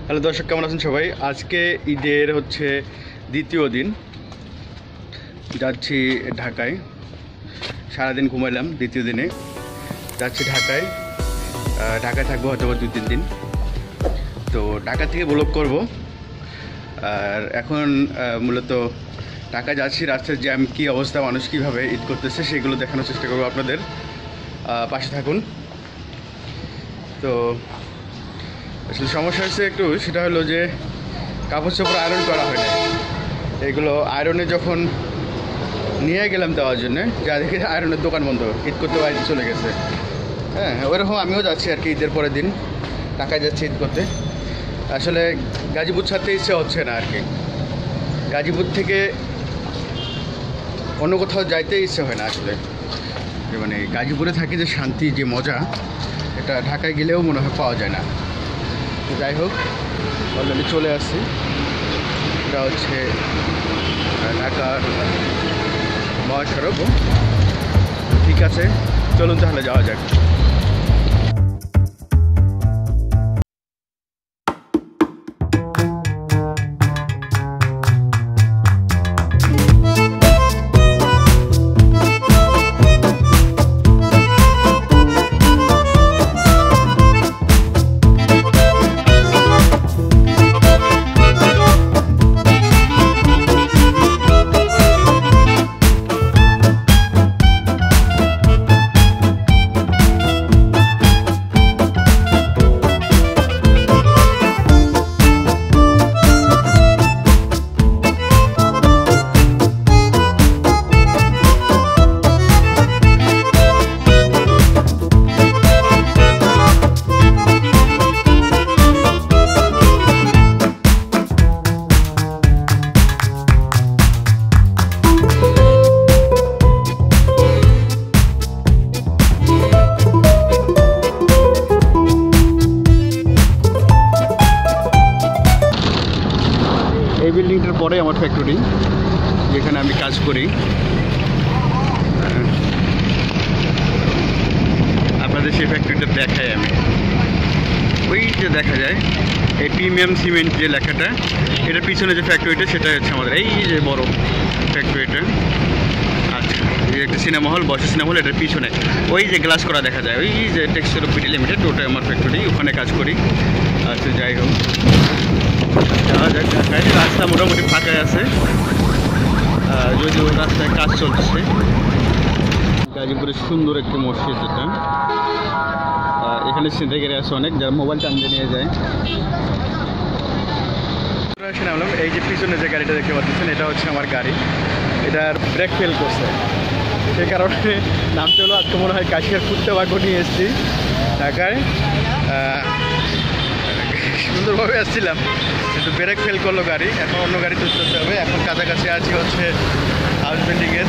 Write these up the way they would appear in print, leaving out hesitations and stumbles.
Hello দর্শক, কেমন আছেন সবাই? আজকে ঈদের হচ্ছে দ্বিতীয় দিন, যাচ্ছি ঢাকায়। সারাদিন ঘুমাইলাম, দ্বিতীয় দিনে যাচ্ছি ঢাকায়। ঢাকায় থাকবো হয়তো 2-3 দিন। তো ঢাকা থেকে ব্লগ করব। আর এখন মূলত ঢাকায় যাচ্ছি, রাস্তার জ্যাম কী অবস্থা, মানুষ কীভাবে ঈদ করতেছে সেগুলো দেখানোর চেষ্টা করবো আপনাদের। পাশে থাকুন। তো আসলে সমস্যা হচ্ছে একটু, সেটা হলো যে কাপড় চোপড় আয়রন করা হয় না। এগুলো আয়রনে যখন নিয়ে গেলাম দেওয়ার জন্যে, যা দেখি আয়রনের দোকান বন্ধ, ঈদ করতে বাড়িতে চলে গেছে। হ্যাঁ, ওইরকম আমিও যাচ্ছি আর কি, ঈদের পরের দিন ঢাকায় যাচ্ছি ঈদ করতে। আসলে গাজীপুর ছাড়তে ইচ্ছে হচ্ছে না আর কি। গাজীপুর থেকে অন্য কোথাও যাইতে ইচ্ছে হয় না আসলে। মানে গাজীপুরে থাকি যে শান্তি, যে মজা, এটা ঢাকায় গেলেও মনে হয় পাওয়া যায় না। যাই হোক, অলরেডি চলে আসছি। এটা হচ্ছে ঢাকার মহাসড়ক। ঠিক আছে, চলুন তাহলে যাওয়া যাক। এই বিল্ডিংটার পরে আমার ফ্যাক্টরি, যেখানে আমি কাজ করি। আপনাদের সেই ফ্যাক্টরিটা দেখাই আমি। ওই যে দেখা যায় এই প্রিমিয়াম সিমেন্ট যে লেখাটা, এটার পিছনে যে ফ্যাক্টরিটা, সেটা হচ্ছে আমাদের এই যে বড় ফ্যাক্টরিটা। আচ্ছা, এই একটা সিনেমা হল, বসে সিনেমা হল, এটার পিছনে ওই যে গ্লাস করা দেখা যায়, ওই যে টেক্সটাইল পিটি লিমিটেড, ওটাই আমার ফ্যাক্টরি, ওখানে কাজ করি। আচ্ছা, যাই হোক, যাওয়া যাক ঢাকায়। রাস্তা মোটামুটি ফাঁকাই আছে, যদিও রাস্তায় কাজ চলছে। গাজীপুরের সুন্দর একটি মসজিদ, যেটা এখানে ছিনতাইকারী আছে অনেক, যারা মোবাইল টানিয়ে নিয়ে যায়। নামলাম, এই যে পিছনে যে গাড়িটা দেখতে পাচ্ছেন, এটা হচ্ছে আমার গাড়ি। এটার ব্রেক ফেল করছে, সে কারণে নামতে হলো। আজকে মনে হয় কাশিয়ার কুত্তে ভাগ্য নিয়ে এসেছি ঢাকায়। সুন্দরভাবে আসছিলাম, কিন্তু ব্রেক ফেল করলো গাড়ি। এখন অন্য গাড়ি চলতে হবে। এখন কাছাকাছি আছি হচ্ছে হাউস বিল্ডিংয়ের,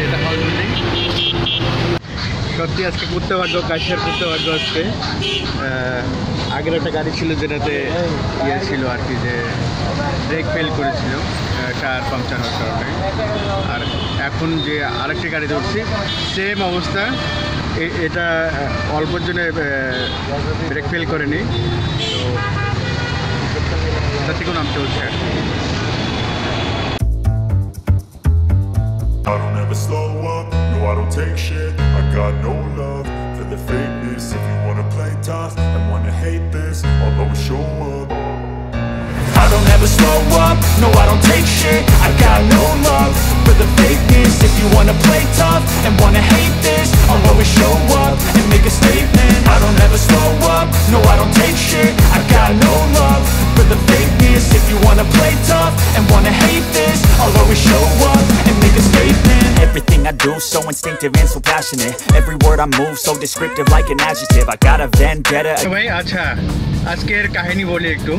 এটা হাউস বিল্ডিং। সত্যি আজকে কুত্তে ভাগ্য, কাশিয়ার কুত্তে ভাগ্য আজকে। আগের একটা গাড়ি ছিল যেটাতে ইয়ে ছিল আর কি, যে ব্রেক ফেল করেছিল টায়ার পাংচার হওয়ার কারণে। আর এখন যে আরেকটি গাড়িতে উঠছি, সেম অবস্থা। এটা অল্পর জন্য ব্রেক ফেল করেনি, তো তার থেকেও নামতে হচ্ছে আর কি। I don't ever slow up, no I don't take shit. I got no love for the fakeness. If you wanna play tough and wanna hate this, I'll always show up. I don't ever slow up, no I don't take shit. I got no love for the fakeness. If you wanna play tough and wanna hate this, I'll always show up and make a statement. I don't ever slow up, no I don't take shit. I got no love for the fakeness. If you wanna play tough and wanna hate this, I'll always show up and make a statement. Everything I do so instinctive and so passionate. Every word I move so descriptive like an adjective. I got a vendetta. ভাই আচ্ছা, আজকের কাহিনী বলি একটু।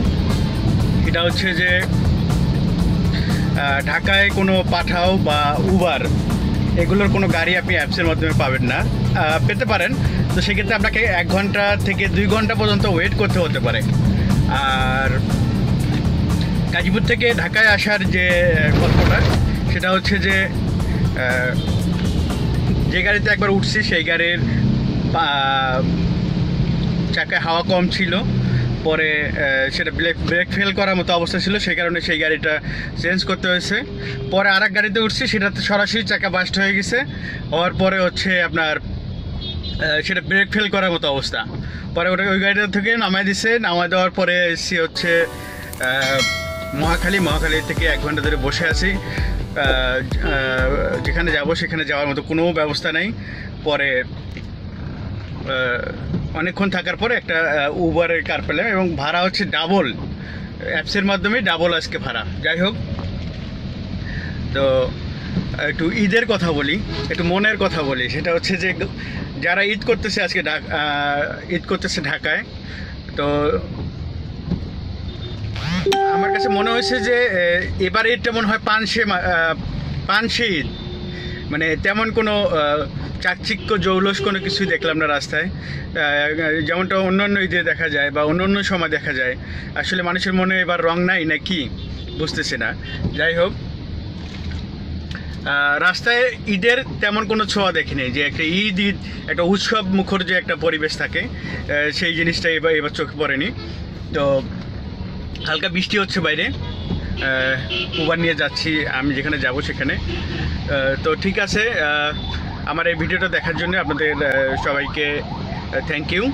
এটা হচ্ছে যে ঢাকায় কোনো পাঠাও বা উবার, এগুলোর কোনো গাড়ি আপনি অ্যাপসের মাধ্যমে পাবেন না। পেতে পারেন, তো সেক্ষেত্রে আপনাকে 1 ঘন্টা থেকে 2 ঘন্টা পর্যন্ত ওয়েট করতে হতে পারে। আর গাজীপুর থেকে ঢাকায় আসার যে গল্পটা, সেটা হচ্ছে যে যে গাড়িতে একবার উঠছি সেই গাড়ির চাকায় হাওয়া কম ছিল, পরে সেটা ব্রেক ফেল করার মতো অবস্থা ছিল, সেই কারণে সেই গাড়িটা চেঞ্জ করতে হয়েছে। পরে আর এক গাড়িতে উঠছি, সেটাতে সরাসরি চাকা বাস্ট হয়ে গেছে। হওয়ার পরে হচ্ছে আপনার সেটা ব্রেক ফেল করার মতো অবস্থা। পরে ওটা ওই গাড়িটা থেকে নামাই দিছে। নামাই দেওয়ার পরে এসছি হচ্ছে মহাখালী থেকে 1 ঘন্টা ধরে বসে আছি। যেখানে যাব সেখানে যাওয়ার মতো কোনো ব্যবস্থা নেই। পরে অনেকক্ষণ থাকার পরে একটা উবারের কার পেলাম, এবং ভাড়া হচ্ছে ডাবল, অ্যাপসের মাধ্যমে ডাবল আজকে ভাড়া। যাই হোক, তো একটু ঈদের কথা বলি, একটু মনের কথা বলি। সেটা হচ্ছে যে যারা ঈদ করতেছে আজকে ঈদ করতেছে ঢাকায়, তো আমার কাছে মনে হয়েছে যে এবার ঈদটা মনে হয় পানসে ঈদ, মানে তেমন কোনো চাকচিক্য জৌলস কোনো কিছুই দেখলাম না রাস্তায়, যেমনটা অন্যান্য ঈদে দেখা যায় বা অন্য সময় দেখা যায়। আসলে মানুষের মনে এবার রং নাই না কি বুঝতেছে না। যাই হোক, রাস্তায় ঈদের তেমন কোনো ছোঁয়া দেখিনি, যে একটা ঈদ একটা উৎসব মুখর যে একটা পরিবেশ থাকে, সেই জিনিসটা এবার চোখে পড়েনি। তো হালকা বৃষ্টি হচ্ছে বাইরে, উবার নিয়ে যাচ্ছি আমি যেখানে যাব সেখানে। তো ঠিক আছে, আমার এই ভিডিওটা দেখার জন্য আপনাদের সবাইকে থ্যাংক ইউ।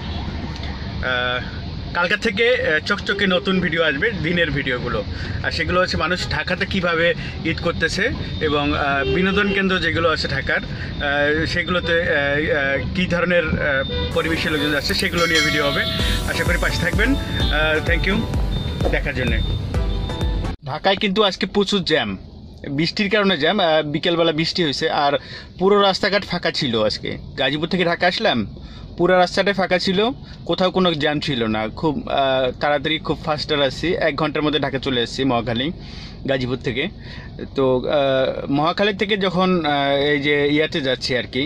কালকা থেকে চকচকে নতুন ভিডিও আসবে, দিনের ভিডিওগুলো। আর সেগুলো হচ্ছে মানুষ ঢাকাতে কিভাবে ঈদ করতেছে, এবং বিনোদন কেন্দ্র যেগুলো আছে ঢাকার, সেগুলোতে কী ধরনের পরিবেশের লোকজন যাচ্ছে সেগুলো নিয়ে ভিডিও হবে। আশা করি পাশে থাকবেন। থ্যাংক ইউ দেখার জন্যে। ঢাকায় কিন্তু আজকে প্রচুর জ্যাম, বৃষ্টির কারণে জ্যাম। বিকেলবেলা বৃষ্টি হয়েছে, আর পুরো রাস্তাঘাট ফাঁকা ছিল। আজকে গাজীপুর থেকে ঢাকা আসলাম, পুরো রাস্তাটাই ফাঁকা ছিল, কোথাও কোনো জ্যাম ছিল না। খুব তাড়াতাড়ি, খুব ফাস্টার আসছি, 1 ঘন্টার মধ্যে ঢাকা চলে এসেছি মহাখালী গাজীপুর থেকে। তো মহাখালী থেকে যখন এই যে ইয়াতে যাচ্ছি আর কি,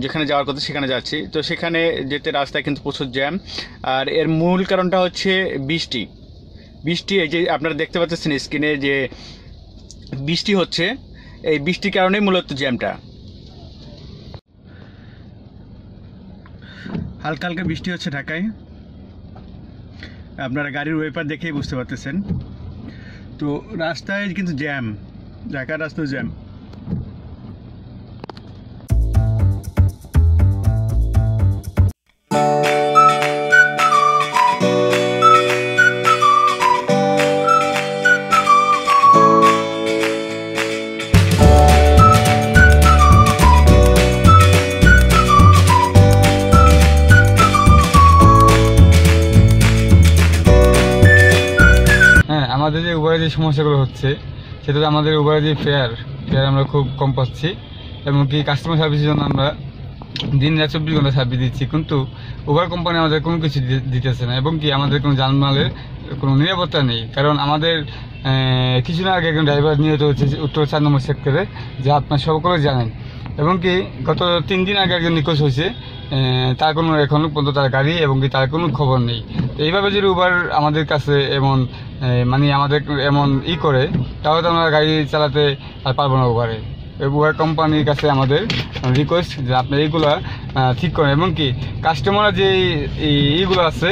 যেখানে যাওয়ার কথা সেখানে যাচ্ছি, তো সেখানে যেতে রাস্তায় কিন্তু প্রচুর জ্যাম। আর এর মূল কারণটা হচ্ছে বৃষ্টি। এই যে আপনারা দেখতে পাচ্ছেন স্ক্রিনে যে বৃষ্টি হচ্ছে, এই বৃষ্টির কারণেই মূলত জ্যামটা। হালকা হালকা বৃষ্টি হচ্ছে ঢাকায়, আপনারা গাড়ির ওয়েপার দেখেই বুঝতে পারতেছেন। তো রাস্তায় কিন্তু জ্যাম, ঢাকার রাস্তায় জ্যাম। আমাদের যে উবারে যে সমস্যাগুলো হচ্ছে, সেটা আমাদের উবারে যে ফেয়ার আমরা খুব কম পাচ্ছি, এবং কি কাস্টমার সার্ভিসের জন্য আমরা দিন রাত 24 ঘন্টা সার্ভিস দিচ্ছি, কিন্তু উবার কোম্পানি আমাদের কোনো কিছু দিতেছে না, এবং কি আমাদের কোনো যানমালের কোনো নিরাপত্তা নেই। কারণ আমাদের কিছুদিন আগে একজন ড্রাইভার নিহত হচ্ছে উত্তর 4 নম্বর সেক্টরে, যা আপনার সকলে জানেন, এবং কি গত 3 দিন আগে একজন নিখোঁজ হয়েছে, তার কোনো এখনও পর্যন্ত তার গাড়ি এবং কি তার কোনো খবর নেই। তো এইভাবে যদি উবার আমাদের কাছে এমন মানে আমাদের এমন করে, তাহলে তো আমরা গাড়ি চালাতে আর পারবো না উবারে। উবার কোম্পানির কাছে আমাদের রিকোয়েস্ট যে আপনি এইগুলো ঠিক করেন, এবং কি কাস্টমার যে এইগুলো আছে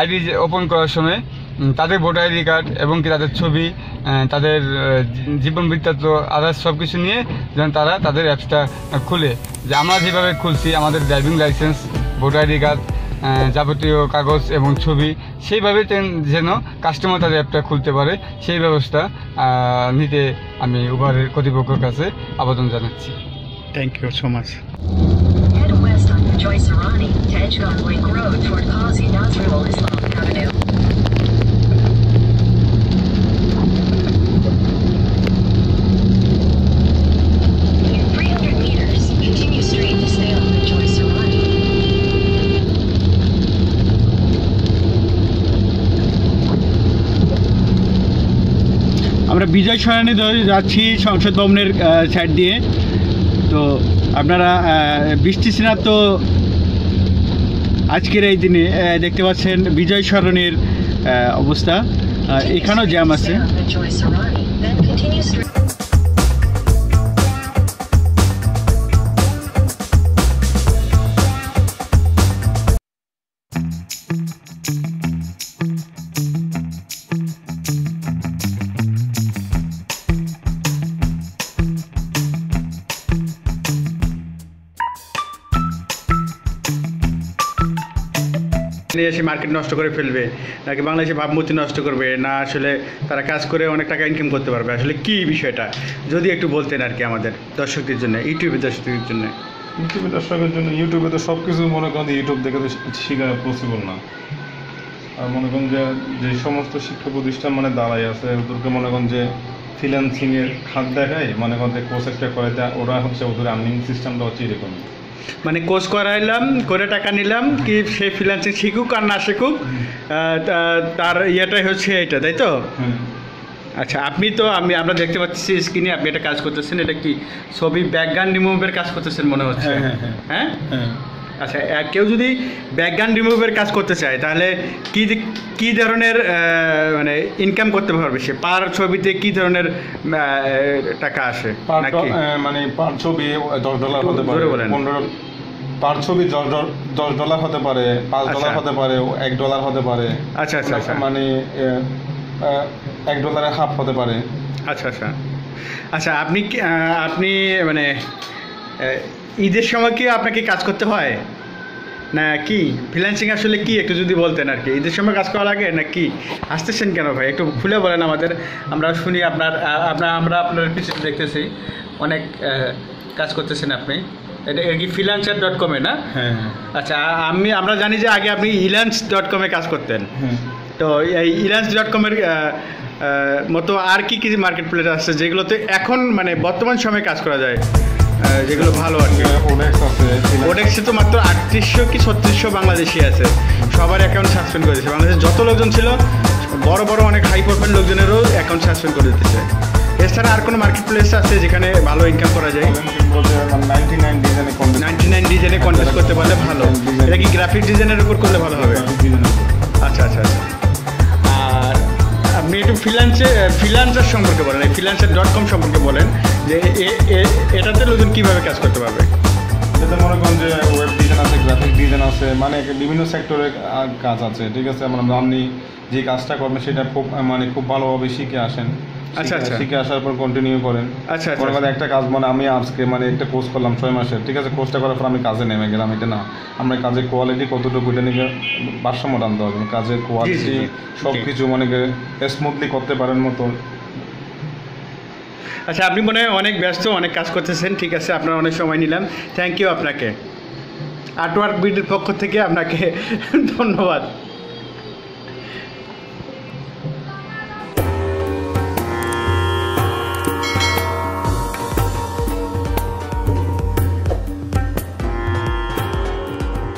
আইডি ওপেন করার সময় তাদের ভোটার আইডি কার্ড এবং কি তাদের ছবি, তাদের জীবন বৃত্তান্ত, আদার্স সব কিছু নিয়ে যেন তারা তাদের অ্যাপসটা খুলে, যে আমরা যেভাবে খুলছি আমাদের driving licence, voter ID card, যাবতীয় কাগজ এবং ছবি, সেইভাবে যেন কাস্টমার তাদের অ্যাপটা খুলতে পারে, সেই ব্যবস্থা নিতে আমি উবারের কর্তৃপক্ষের কাছে আবেদন জানাচ্ছি। Thank you so much. Head west on Joyce Arani to Edgegon Link Road toward Qazi Nazrul Islam Avenue. In 300 meters, continue straight to stay on Joyce Arani. আমরা বিজয় সরণি ধরে যাচ্ছি সংসদ ভবনের সাইড দিয়ে। তো আপনারা বৃষ্টি স্নাত আজকের এই দিনে দেখতে পাচ্ছেন বিজয় সরণির অবস্থা, এখানেও জ্যাম আছে। Joyce Arani, then continue straight. এখানে এসে মার্কেট নষ্ট করে ফেলবে, নাকি বাংলাদেশে ভাবমূর্তি নষ্ট করবে, না আসলে তারা কাজ করে অনেক টাকা ইনকাম করতে পারবে, আসলে কি বিষয়টা যদি একটু বলতেন আর কি আমাদের দর্শকদের জন্য, ইউটিউবের দর্শকদের জন্য। ইউটিউবে দর্শকের জন্য ইউটিউবে তো সব কিছু মনে করেন ইউটিউব দেখে তো শেখা পসিবল না। আর মনে করেন যে সমস্ত শিক্ষা প্রতিষ্ঠান মানে দাঁড়াই আছে ওদেরকে মনে করেন যে ফ্রিল্যান্সিংয়ের খাত দেখায়, মনে করেন যে কোর্স একটা করে দেয়, ওরা হচ্ছে ওদের আর্নিং সিস্টেমটা হচ্ছে এরকম। মানে কোর্স করাইলাম, করে টাকা নিলাম, কি সে ফ্রিল্যান্সিং শিখুক আর না শিখুক তার ইয়েটাই হচ্ছে এটা, তাই তো? আচ্ছা, আপনি তো আমরা দেখতে পাচ্ছি স্ক্রিনে আপনি একটা কাজ করতেছেন, এটা কি ছবি ব্যাকগ্রাউন্ড রিমুভের কাজ করতেছেন মনে হচ্ছে? হ্যাঁ। আচ্ছা, কেউ যদি ব্যাকগ্রাউন্ড রিমুভের কাজ করতে চায় তাহলে কি ধরনের মানে ইনকাম করতে পারবে সে? পার ছবিতে কি ধরনের টাকা আসে? মানে পার ছবি $10 হতে পারে, 15 পার ছবি $10 হতে পারে, $5 হতে পারে, $1 হতে পারে। আচ্ছা আচ্ছা আচ্ছা, মানে $1.50 হতে পারে। আচ্ছা আচ্ছা আচ্ছা, আপনি মানে ঈদের সময় কি আপনাকে কাজ করতে হয় না কি? ফ্রিল্যান্সিং আসলে কি একটু যদি বলতেন আর কি, ঈদের সময় কাজ করা লাগে না কি? আসতেছেন কেন ভাই, একটু খুলে বলেন আমাদের, আমরা শুনি আমরা আপনার পিছনে দেখতেছি অনেক কাজ করতেছেন আপনি। এটা কি freelancer.com না? হ্যাঁ। আচ্ছা, আমরা জানি যে আগে আপনি elance.com কাজ করতেন, তো এই elance.com মতো আর কি মার্কেট প্লেস আছে যেগুলোতে এখন মানে বর্তমান সময়ে কাজ করা যায়, যেগুলো ভালো আর কি? ওডেক্সে তো মাত্র 3800 কি 3600 বাংলাদেশি আছে, সবার অ্যাকাউন্ট সাসপেন্ড করে দিয়েছে। বাংলাদেশে যত লোকজন ছিল বড় বড় অনেক হাই প্রোফাইল লোকজনেরও অ্যাকাউন্ট সাসপেন্ড করে দিতেছে। এছাড়া আর কোনো মার্কেট প্লেস আছে যেখানে ভালো ইনকাম করা যায়? 99 ডিজাইনে কন্টেস্ট করতে পারলে ভালো। এটা কি গ্রাফিক ডিজাইনের উপর করলে ভালো হবে? আচ্ছা আচ্ছা আচ্ছা। আর আপনি একটু ফ্রিল্যান্সার সম্পর্কে বলেন, এই freelancer.com সম্পর্কে বলেন যে এটাতে লোকজন কীভাবে কাজ করতে পারবে? এটাতে মনে করেন যে ওয়েব ডিজাইন আছে, গ্রাফিক ডিজাইন আছে, মানে বিভিন্ন সেক্টরের কাজ আছে, ঠিক আছে? আপনি যে কাজটা করবেন সেটা খুব ভালোভাবে শিখে আসেন। আচ্ছা আচ্ছা, শিখে আসার পর কন্টিনিউ করেন। আচ্ছা মনে করেন আচ্ছা, একটা কাজ মানে আমি আজকে মানে একটা কোর্স করলাম 6 মাসের, ঠিক আছে? কোর্সটা করার পর আমি কাজে নেমে গেলাম, এটা না। আমরা কাজের কোয়ালিটি কতটুকু এটা নিয়ে ভারসাম্য টানতে হবে, কাজের কোয়ালিটি সব কিছু মানে স্মুথলি করতে পারেন মতো। আচ্ছা, আপনি মনে হয় অনেক ব্যস্ত, অনেক কাজ করতেছেন, ঠিক আছে, আপনার অনেক সময় নিলাম, থ্যাংক ইউ আপনাকে। আর্টওয়ার্ক বিডির পক্ষ থেকে আপনাকে ধন্যবাদ।